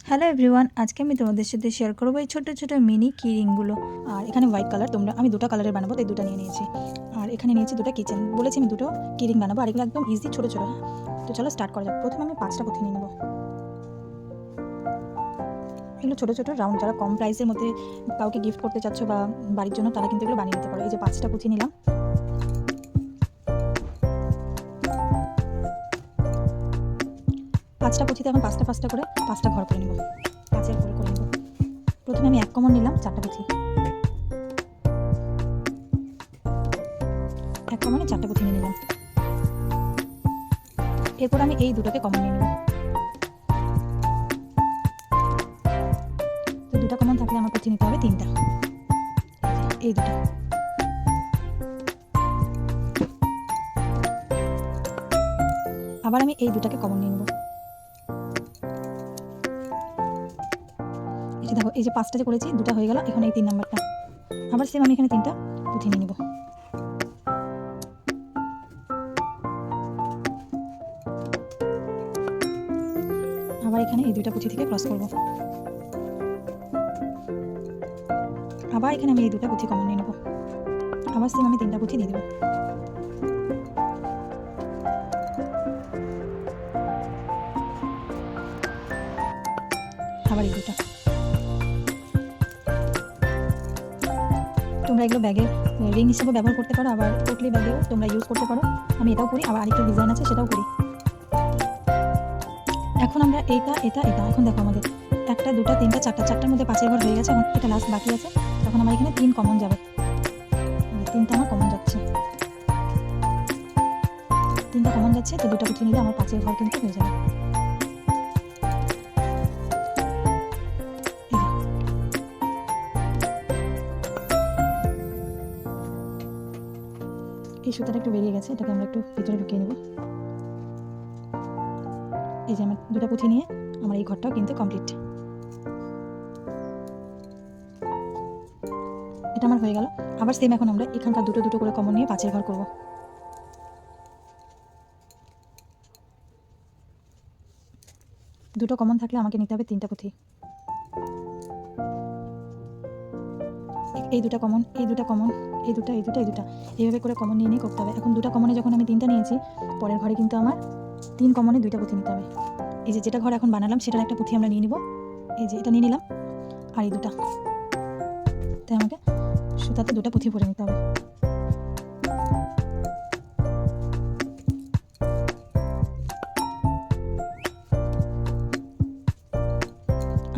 Hello everyone, আজকে আমি তোমাদের সাথে শেয়ার করবো এই ছোটো ছোটো মিনি কি রিংগুলো। আর এখানে হোয়াইট কালার, আমি দুটো কালারের বানাবো, তাই দুটো নিয়ে নিয়েছি। আর এখানে নিয়েছি দুটো কিচেন, বলেছি আমি দুটো কি রিং বানাবো। আর এগুলো একদম ইজি ছোটো ছোটো। তো চলো স্টার্ট করা যাক। প্রথমে আমি 5টা পুঁথি নিয়ে নেবো। এগুলো ছোটো ছোটো রাউন্ড, যারা কম প্রাইসের মধ্যে কাউকে গিফট করতে চাচ্ছ বা বাড়ির জন্য, তারা কিন্তু এগুলো বানিয়ে নিতে পারো। এই যে 5টা পুঁথি নিলাম। 5টা পুঁথিতে এখন 5টা করে 5টা ঘর করে নেবো, 5-এর ঘর করে নেবো। প্রথমে আমি 1 কমন নিলাম, 4টা পুঁথি। 1 কমনে 4টা পুঁথি নিয়ে নিলাম। এরপর আমি এই দুটোকে কমন নিয়ে নেব। তো দুটো কমন থাকলে আমার পুঁথি নিতে হবে 3টা, এই দুটো। আবার আমি এই দুটাকে কমন নিয়ে নেব। এই যে দেখো, এই যে 5টা যে করেছি, দুটো হয়ে গেল। এখন এই 3 নাম্বারটা আবার সেম, আমি এখানে 3টা পুঁথি নিয়ে নেব। আবার এখানে এই দুইটা পুঁথি থেকে ক্রস করব। আবার এখানে আমি এই দুটো পুঁথি কমন নিয়ে নেব। আবার সেম আমি 3টা পুঁথি দিয়ে দেব। আবার এই দুটো। তোমরা এগুলো ব্যাগে রিং হিসেবে ব্যবহার করতে পারো, আবার পোটলি ব্যাগেও তোমরা ইউজ করতে পারো। আমি এটাও করি, আবার আরেকটা ডিজাইন আছে সেটাও করি। এখন আমরা এটা এটা এটা এখন দেখো, আমাদের 1টা 2টা 3টা 4টার মধ্যে 5-এর ঘর হয়ে গেছে। এখন এটা লাস্ট বাকি আছে। তখন আমার এখানে 3 কমন যাবে। 3টা আমার কমন যাচ্ছে, 3টা কমন যাচ্ছে। তো 2টা পুঁথি নিলে আমার 5-এর ঘর কিন্তু হয়ে যাবে। এই সুতাটা একটু বেরিয়ে গেছে, এটাকে আমরা একটু ভিতরে ঢুকিয়ে নেব। এই যে আমার 2টা পুঁথি নিয়ে আমার এই ঘরটাও কিন্তু কমপ্লিট। এটা আমার হয়ে গেল। আবার সেম এখন আমরা এখানকার দুটো দুটো করে কমন নিয়ে 5-এর ঘর করব। দুটো কমন থাকলে আমাকে নিতে হবে 3টা পুঁথি। এই দুটো কমন, এই দুটো কমন, এই দুটো, এই দুটো, এই দুটো, এইভাবে করে কমন নিয়ে নিয়ে করতে হবে। এখন 2টা কমনে যখন আমি 3টা নিয়েছি, পরের ঘরে কিন্তু আমার 3 কমনে 2টা পুঁথি নিতে হবে। এই যে যেটা ঘর এখন বানালাম, সেটার একটা পুঁথি আমরা নিয়ে নিব। এই যে এটা নিয়ে নিলাম, আর এই দুটা। তাই আমাকে সুতাতে 2টা পুঁথি ভরে নিতে হবে।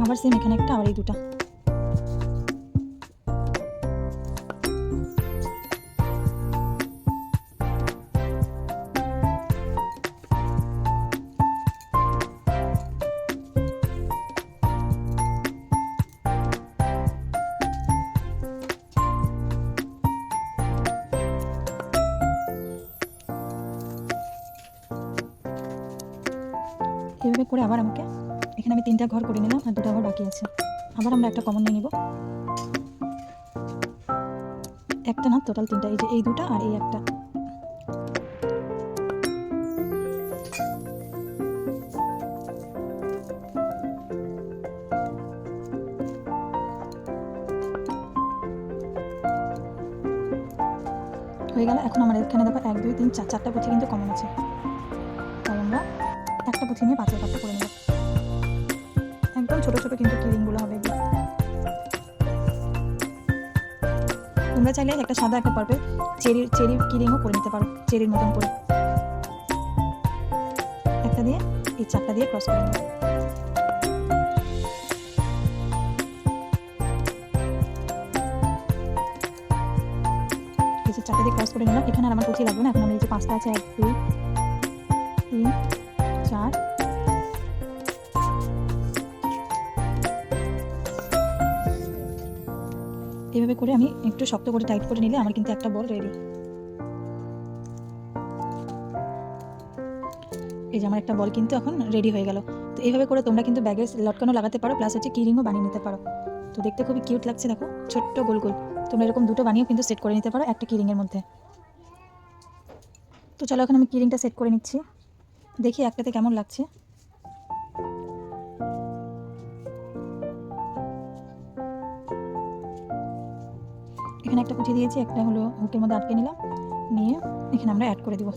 আবার সেম এখানে একটা, আবার এই দুটা। এইভাবে করে আবার আমাকে এখানে আমি 3টা ঘর করে নিলাম, আর 2টা ঘর বাকি আছে। আবার আমরা একটা কমন নিয়ে নিব। একটা না, টোটাল 3টা। এই যে এই দুটা আর এই একটা। হয়ে গেল। এখন আমার এখানে দেখো 1 2 3 4 4টা পুঁথি কিন্তু কমন আছে। তাই আমরা একটা পুঁথি নিয়ে 5-এর ঘরটা করে নেব। একদম ছোট ছোট কিন্তু কি রিংগুলো হবে এগুলো। তোমরা চাইলে একটা সাদা একটা পার্পল চেরি কি রিংও করে নিতে পারো, চেরির মতন করে। একটা দিয়ে এই 4টা দিয়ে ক্রস করে নেব। এই যে 4টা দিয়ে ক্রস করে নিলাম। এখানে আর আমার পুঁথি লাগবে না। এখন আমি এই যে 5টা আছে, 1 2 3 4, এইভাবে করে আমি একটু শক্ত করে টাইট করে নিলে আমার কিন্তু একটা বল রেডি। এই যে আমার একটা বল কিন্তু এখন রেডি হয়ে গেল। তো এইভাবে করে তোমরা কিন্তু ব্যাগে লটকানো লাগাতে পারো, প্লাস হচ্ছে কি রিংও বানিয়ে নিতে পারো। তো দেখতে খুবই কিউট লাগছে, দেখো ছোট্ট গোল গোল। তোমরা এরকম দুটো বানিয়েও কিন্তু সেট করে নিতে পারো একটা কি রিংয়ের মধ্যে। তো চলো এখন আমি কি রিংটা সেট করে নিচ্ছি, দেখি একটাতে কেমন লাগছে। এখানে একটা পুঁথি দিয়েছি, একটা হলো হুকের মধ্যে আটকে নিলাম, নিয়ে এখানে আমরা অ্যাড করে দিব।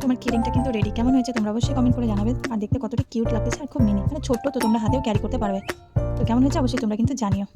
তোমার কিরিংটা কিন্তু রেডি। কেমন হয়েছে তোমরা অবশ্যই কমেন্ট করে জানাবে। আর দেখতে কতটা কিউট লাগতেছে, আর খুব মিনি, মানে ছোট্ট, তো তোমরা হাতেও ক্যারি করতে পারবে। তো কেমন হয়েছে অবশ্যই তোমরা কিন্তু জানিও।